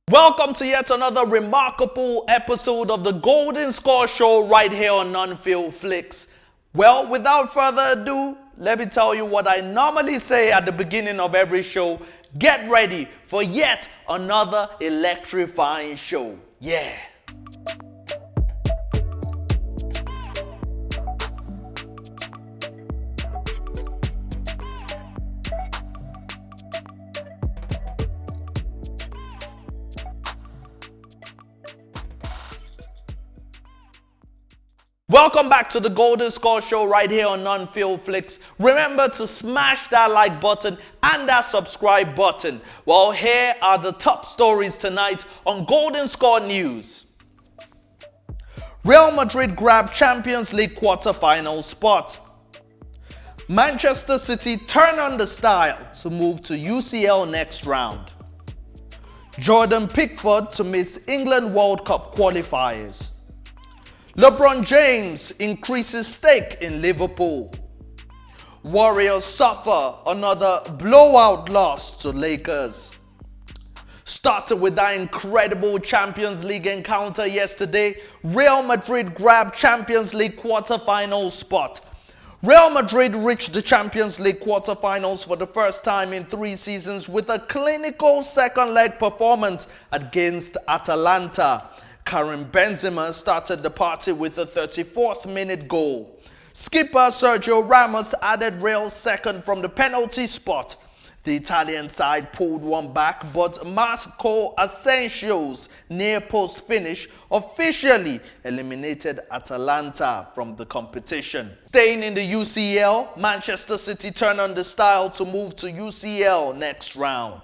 Welcome to yet another remarkable episode of the Golden Score Show right here on Non-Field Flicks. Well, without further ado, let me tell you what I normally say at the beginning of every show. Get ready for yet another electrifying show. Yeah. Welcome back to the Golden Score Show right here on Non-Field Flicks. Remember to smash that like button and that subscribe button. Well, here are the top stories tonight on Golden Score News. Real Madrid grab Champions League quarter-final spot. Manchester City turn on the style to move to UCL next round. Jordan Pickford to miss England World Cup qualifiers. Bron James increases stake in Liverpool. Warriors suffer another blowout loss to Lakers. Started with that incredible Champions League encounter yesterday, Real Madrid grabbed Champions League quarter-final spot. Real Madrid reached the Champions League quarter-finals for the first time in 3 seasons with a clinical second-leg performance against Atalanta. Karim Benzema started the party with a 34th minute goal. Skipper Sergio Ramos added Real's second from the penalty spot. The Italian side pulled one back, but Marco Asensio's near-post finish officially eliminated Atalanta from the competition. Staying in the UCL, Manchester City turn on the style to move to UCL next round.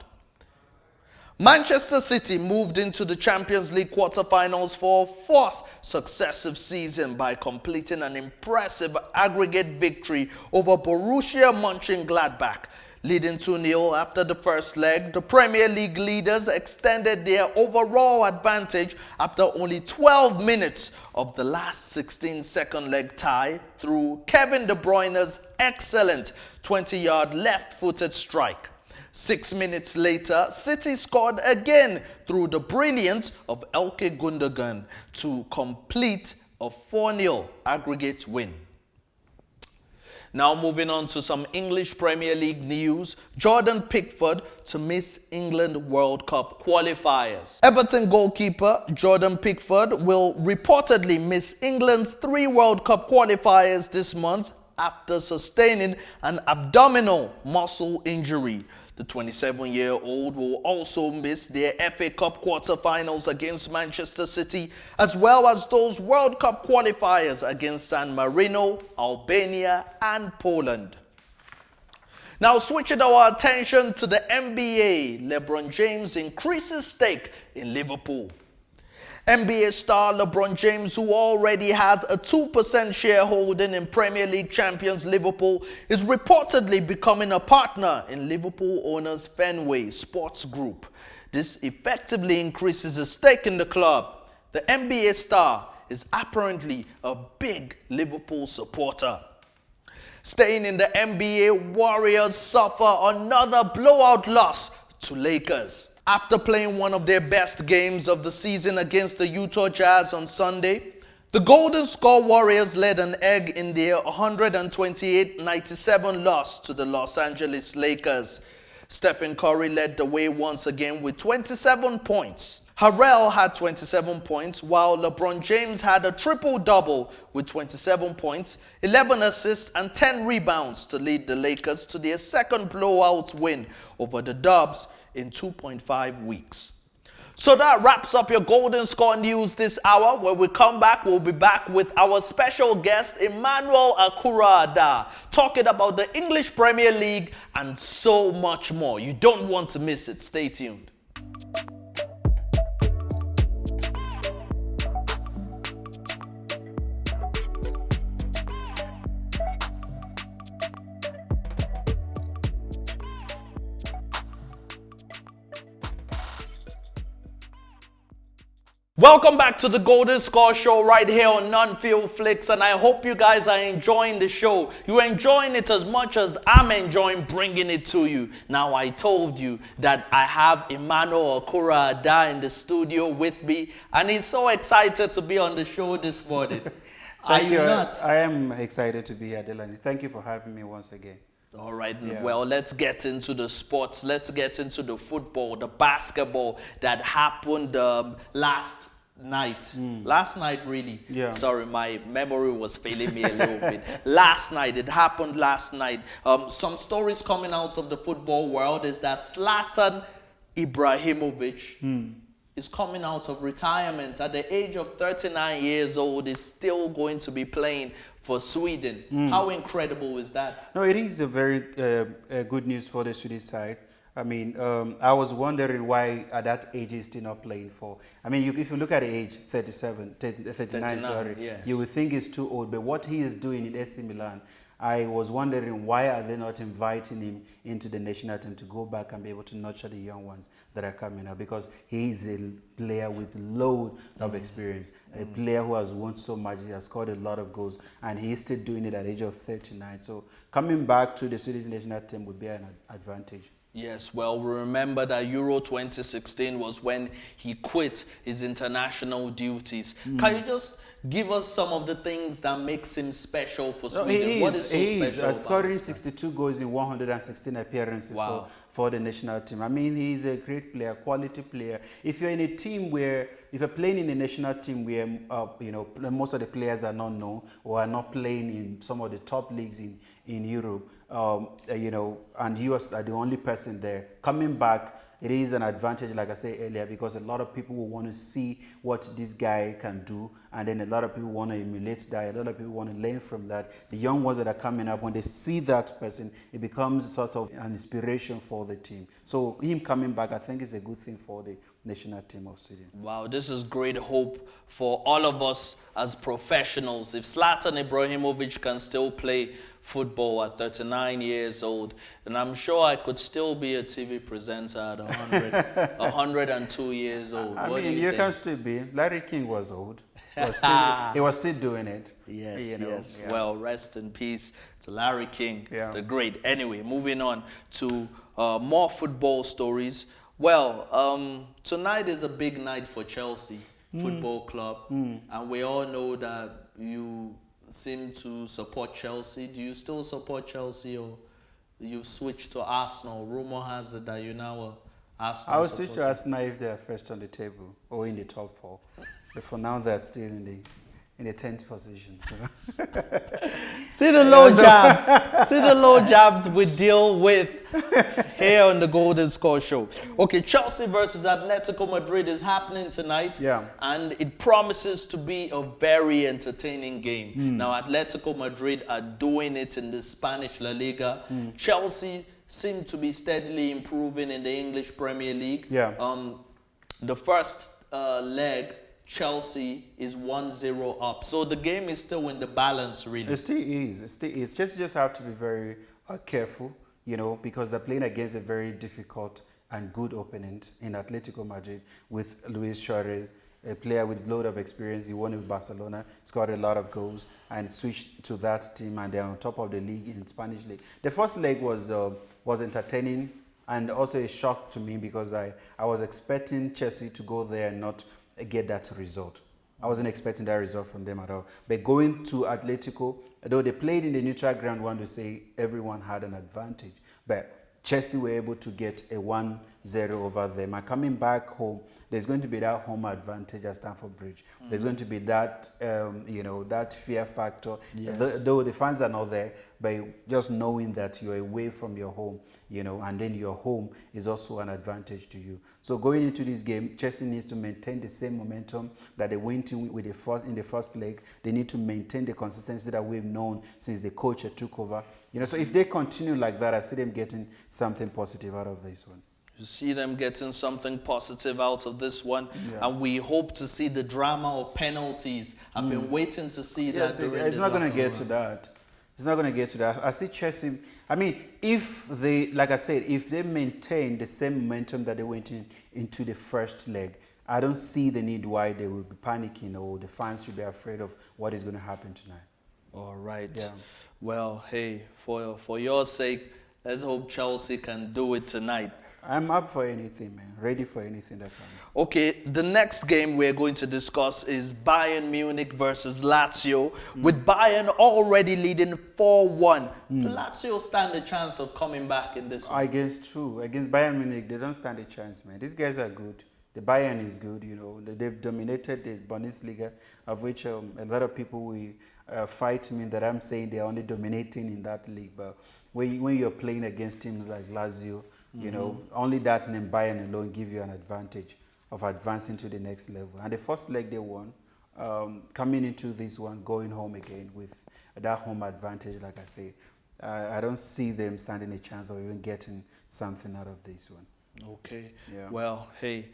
Manchester City moved into the Champions League quarter-finals for a 4th successive season by completing an impressive aggregate victory over Borussia Mönchengladbach. Leading 2-0 after the first leg, the Premier League leaders extended their overall advantage after only 12 minutes of the last 16-second leg tie through Kevin De Bruyne's excellent 20-yard left-footed strike. 6 minutes later, City scored again through the brilliance of Ilkay Gundogan to complete a 4-0 aggregate win. Now moving on to some English Premier League news. Jordan Pickford to miss England World Cup qualifiers. Everton goalkeeper Jordan Pickford will reportedly miss England's 3 World Cup qualifiers this month after sustaining an abdominal muscle injury. The 27-year-old will also miss their FA Cup quarter-finals against Manchester City, as well as those World Cup qualifiers against San Marino, Albania, and Poland. Now switching our attention to the NBA, LeBron James increases stake in Liverpool. NBA star LeBron James, who already has a 2% shareholding in Premier League champions Liverpool, is reportedly becoming a partner in Liverpool owners Fenway Sports Group. This effectively increases his stake in the club. The NBA star is apparently a big Liverpool supporter. Staying in the NBA, Warriors suffer another blowout loss to Lakers. After playing one of their best games of the season against the Utah Jazz on Sunday, the Golden Score Warriors laid an egg in their 128-97 loss to the Los Angeles Lakers. Stephen Curry led the way once again with 27 points. Harrell had 27 points, while LeBron James had a triple-double with 27 points, 11 assists and 10 rebounds to lead the Lakers to their second blowout win over the Dubs in 2.5 weeks. So that wraps up your Golden Score news this hour. When we come back, we'll be back with our special guest, Emmanuel Akura-Ada, talking about the English Premier League and so much more. You don't want to miss it. Stay tuned. Welcome back to the Golden Score Show right here on Non-Field Flicks, and I hope you guys are enjoying the show. You're enjoying it as much as I'm enjoying bringing it to you. Now, I told you that I have Emmanuel Okura-Ada in the studio with me, and he's so excited to be on the show this morning. Are you not? I am excited to be here, Adelani. Thank you for having me once again. All right, well, let's get into the sports. Let's get into the football, the basketball that happened last night. Last night, really. Yeah. Sorry, my memory was failing me a little bit. Last night, it happened last night. Some stories coming out of the football world is that Zlatan Ibrahimovic is coming out of retirement at the age of 39 years old, is still going to be playing for Sweden. How incredible is that? No, it is a very good news for the Swedish side. I mean, I was wondering why at that age he's still not playing for. I mean, if you look at the age, 39, sorry, yes. You would think he's too old. But what he is doing in AC Milan, I was wondering why are they not inviting him into the national team to go back and be able to nurture the young ones that are coming up, because he is a player with load of experience, a player who has won so much, he has scored a lot of goals, and he is still doing it at the age of 39. So coming back to the Swedish national team would be an advantage. Yes, well, remember that Euro 2016 was when he quit his international duties. Can you just give us some of the things that makes him special for Sweden? What is so special about scoring him? 62 goals in 116 appearances Wow. for the national team. I mean, he's a great player, quality player. If you're in a team where, if you're playing in a national team where, you know, most of the players are not known or are not playing in some of the top leagues in Europe, you know, and you are the only person there, coming back, it is an advantage, like I said earlier, because a lot of people will want to see what this guy can do, and then a lot of people want to emulate that, a lot of people want to learn from that. The young ones that are coming up, when they see that person, it becomes sort of an inspiration for the team. So him coming back, I think, is a good thing for the national team of Sweden. Wow, this is great hope for all of us as professionals. If Zlatan Ibrahimovic can still play football at 39 years old, then I'm sure I could still be a TV presenter at 102 years old. I What mean, do you can think? still be. Larry King was old. He was still doing it. Yes, you know, yes. yeah. Well, rest in peace to Larry King, Yeah. the great. Anyway, moving on to more football stories. Well, tonight is a big night for Chelsea Football Club, and we all know that you seem to support Chelsea. Do you still support Chelsea, or you've switched to Arsenal? Rumor has it that you're now a Arsenal I would switch to supporter. Arsenal if they are first on the table or in the top four. But for now, they're still in the 10th position. So. See the low jabs. See the low jabs we deal with here on the Golden Score Show. Okay, Chelsea versus Atletico Madrid is happening tonight. Yeah. And it promises to be a very entertaining game. Now, Atletico Madrid are doing it in the Spanish La Liga. Chelsea seem to be steadily improving in the English Premier League. Yeah. The first leg, Chelsea is 1-0 up. So the game is still in the balance, really. It still is. It still is. Just have to be very careful, you know, because they're playing against a very difficult and good opponent in Atletico Madrid with Luis Suarez, a player with a load of experience. He won with Barcelona, scored a lot of goals, and switched to that team, and they're on top of the league in Spanish league. The first leg was entertaining and also a shock to me, because I was expecting Chelsea to go there and not get that result. I wasn't expecting that result from them at all. But going to Atletico, though they played in the neutral ground, one to say everyone had an advantage. But Chelsea were able to get a 1-0 over them. And coming back home, there's going to be that home advantage at Stamford Bridge. There's going to be that, you know, that fear factor. Yes. Though the fans are not there, but just knowing that you're away from your home, you know, and then your home is also an advantage to you. So going into this game, Chelsea needs to maintain the same momentum that they went in with in the first leg. They need to maintain the consistency that we've known since the coach took over. You know, so if they continue like that, I see them getting something positive out of this one. You see them getting something positive out of this one, Yeah. and we hope to see the drama of penalties. I've been waiting to see that. It's not going to get to that. It's not going to get to that. I see Chelsea. I mean, if they, like I said, if they maintain the same momentum that they went into the first leg, I don't see the need why they will be panicking or the fans should be afraid of what is going to happen tonight. All right. Yeah. Well, hey, for your sake, let's hope Chelsea can do it tonight. I'm up for anything, man. Ready for anything that comes. Okay, the next game we're going to discuss is Bayern Munich versus Lazio, with Bayern already leading 4-1. Do Lazio stand a chance of coming back in this one? Against Bayern Munich, they don't stand a chance, man. These guys are good. The Bayern is good, you know. They've dominated the Bundesliga, of which a lot of people will fight me that I'm saying they're only dominating in that league. But when you're playing against teams like Lazio, you know, only that name Bayern alone give you an advantage of advancing to the next level. And the first leg they won, coming into this one, going home again with that home advantage, like I say, I don't see them standing a chance of even getting something out of this one. Okay. Yeah. Well, hey,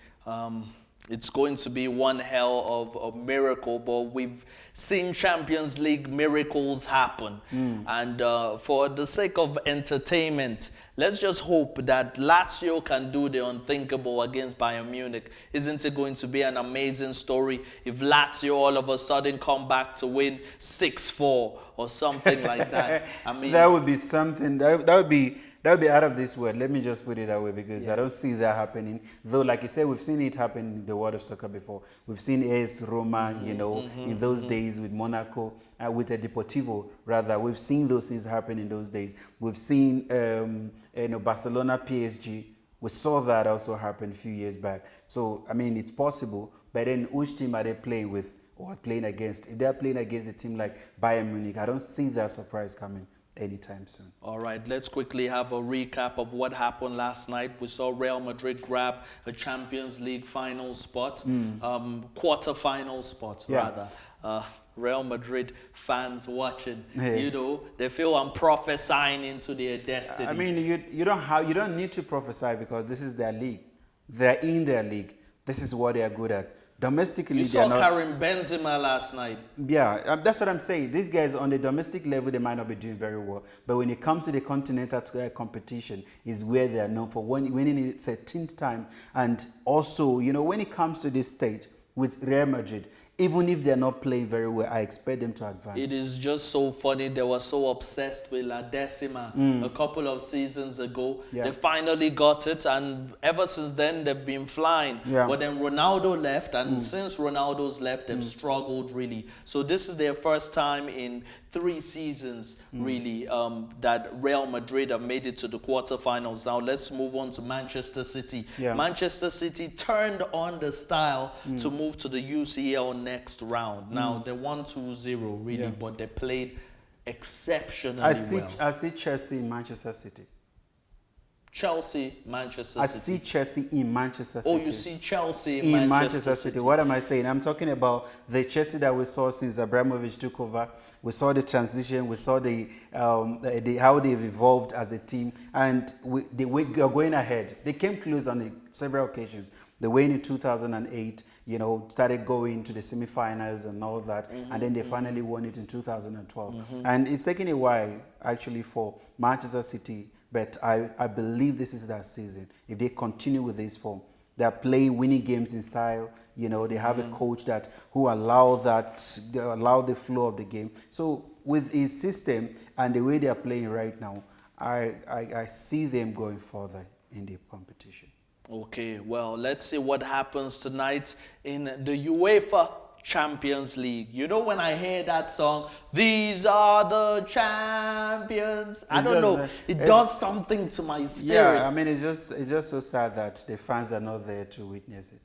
it's going to be one hell of a miracle, but we've seen Champions League miracles happen. And for the sake of entertainment, let's just hope that Lazio can do the unthinkable against Bayern Munich. Isn't it going to be an amazing story if Lazio all of a sudden come back to win 6-4 or something like that? I mean, that would be something. That would be out of this world. Let me just put it that way, because I don't see that happening. Though, like you said, we've seen it happen in the world of soccer before. We've seen AS Roma, you know, in those days with Monaco, with the Deportivo, rather. We've seen those things happen in those days. We've seen Barcelona, PSG. We saw that also happen a few years back. So, I mean, it's possible. But then which team are they playing with or playing against? If they're playing against a team like Bayern Munich, I don't see that surprise coming anytime soon. all right, let's quickly have a recap of what happened last night. We saw Real Madrid grab a Champions League final spot, quarter-final spot, rather. Real Madrid fans watching, you know, they feel I'm prophesying into their destiny. I mean, you don't need to prophesy, because this is their league. They're in their league. This is what they are good at. Domestically, you saw Karim Benzema last night. Yeah, that's what I'm saying. These guys on the domestic level, they might not be doing very well. But when it comes to the continental competition, is where they are known for winning it 13th time. And also, you know, when it comes to this stage with Real Madrid, even if they're not playing very well, I expect them to advance. It is just so funny. They were so obsessed with La Decima a couple of seasons ago. Yeah. They finally got it, and ever since then, they've been flying. Yeah. But then Ronaldo left, and since Ronaldo's left, they've struggled really. So this is their first time in 3 seasons, really, that Real Madrid have made it to the quarterfinals. Now, let's move on to Manchester City. Manchester City turned on the style to move to the UCL next round. Now, they won 2-0, really, but they played exceptionally well. I see Chelsea in Manchester City. Chelsea, Manchester I City. see Chelsea in Manchester City. Oh, you see Chelsea in Manchester City. What am I saying? I'm talking about the Chelsea that we saw since Abramovich took over. We saw the transition. We saw how they've evolved as a team, and they are going ahead. They came close on several occasions. They went in 2008. You know, started going to the semi-finals and all that, and then they finally won it in 2012. And it's taken a while actually for Manchester City. But I believe this is that season. If they continue with this form, they're playing winning games in style. You know, they have a coach who allow the flow of the game. So with his system and the way they are playing right now, I see them going further in the competition. Okay, well, let's see what happens tonight in the UEFA Champions League. You know, when I hear that song, "These are the champions," I don't know, it does something to my spirit. Yeah, I mean, it's just so sad that the fans are not there to witness it.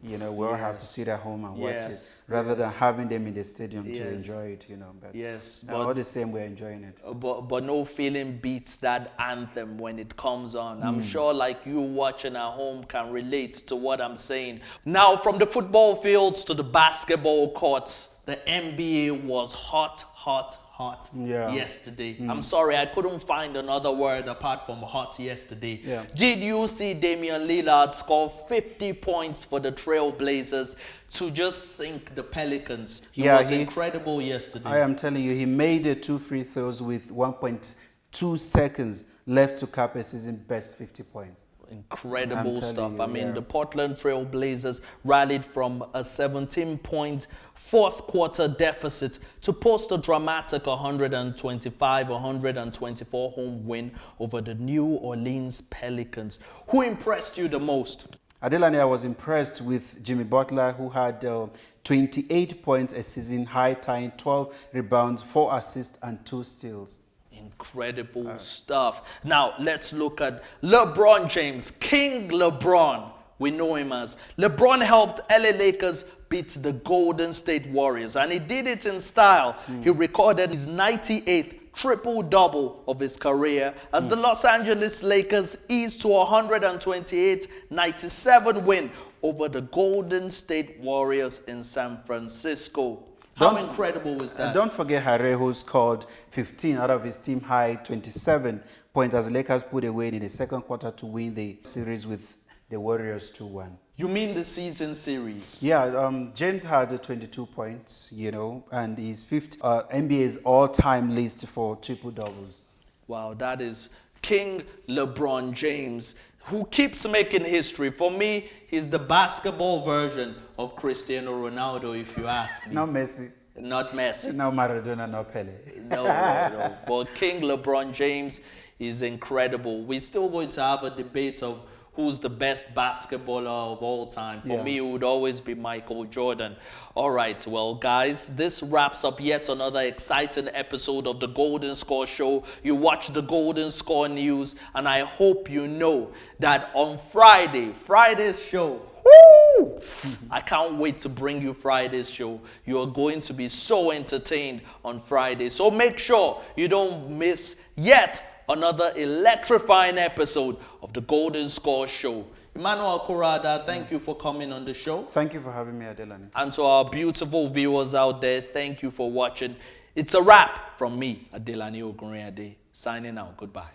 You know, we all have to sit at home and watch it, rather than having them in the stadium to enjoy it, you know. But but all the same, we're enjoying it. But no feeling beats that anthem when it comes on. I'm sure like you watching at home can relate to what I'm saying. Now, from the football fields to the basketball courts, the NBA was hot yesterday. I'm sorry, I couldn't find another word apart from hot yesterday. Did you see Damian Lillard score 50 points for the Trailblazers to just sink the Pelicans? He was incredible yesterday. I am telling you, he made the 2 free throws with 1.2 seconds left to cap a season best 50 points. Incredible stuff. you, I mean, yeah. the Portland Trail Blazers rallied from a 17-point fourth quarter deficit to post a dramatic 125-124 home win over the New Orleans Pelicans. Who impressed you the most? Adelani, I was impressed with Jimmy Butler, who had 28 points, a season high, tying 12 rebounds, 4 assists, and 2 steals. Incredible stuff. Now, let's look at LeBron James, King LeBron. We know him as. LeBron helped LA Lakers beat the Golden State Warriors, and he did it in style. He recorded his 98th triple-double of his career as the Los Angeles Lakers eased to a 128-97 win over the Golden State Warriors in San Francisco. How incredible was that? Don't forget Harre, who scored 15 out of his team high 27 points as the Lakers put away in the second quarter to win the series with the Warriors 2-1. You mean the season series? Yeah, James had 22 points, you know, and he's NBA's all-time list for triple-doubles. Wow, that is King LeBron James, who keeps making history. For me, he's the basketball version of Cristiano Ronaldo, if you ask me. Not Messi. Not Messi. No Maradona, no Pele. No. But King LeBron James is incredible. We're still going to have a debate of who's the best basketballer of all time. For me, it would always be Michael Jordan. All right, well, guys, this wraps up yet another exciting episode of the Golden Score Show. You watch the Golden Score News, and I hope you know that on Friday's show, woo! I can't wait to bring you Friday's show. You are going to be so entertained on Friday. So make sure you don't miss yet another electrifying episode of the Golden Score Show. Emmanuel Kurada, thank you for coming on the show. Thank you for having me, Adelani. And to our beautiful viewers out there, thank you for watching. It's a wrap from me, Adelani Ogunriade, signing out. Goodbye.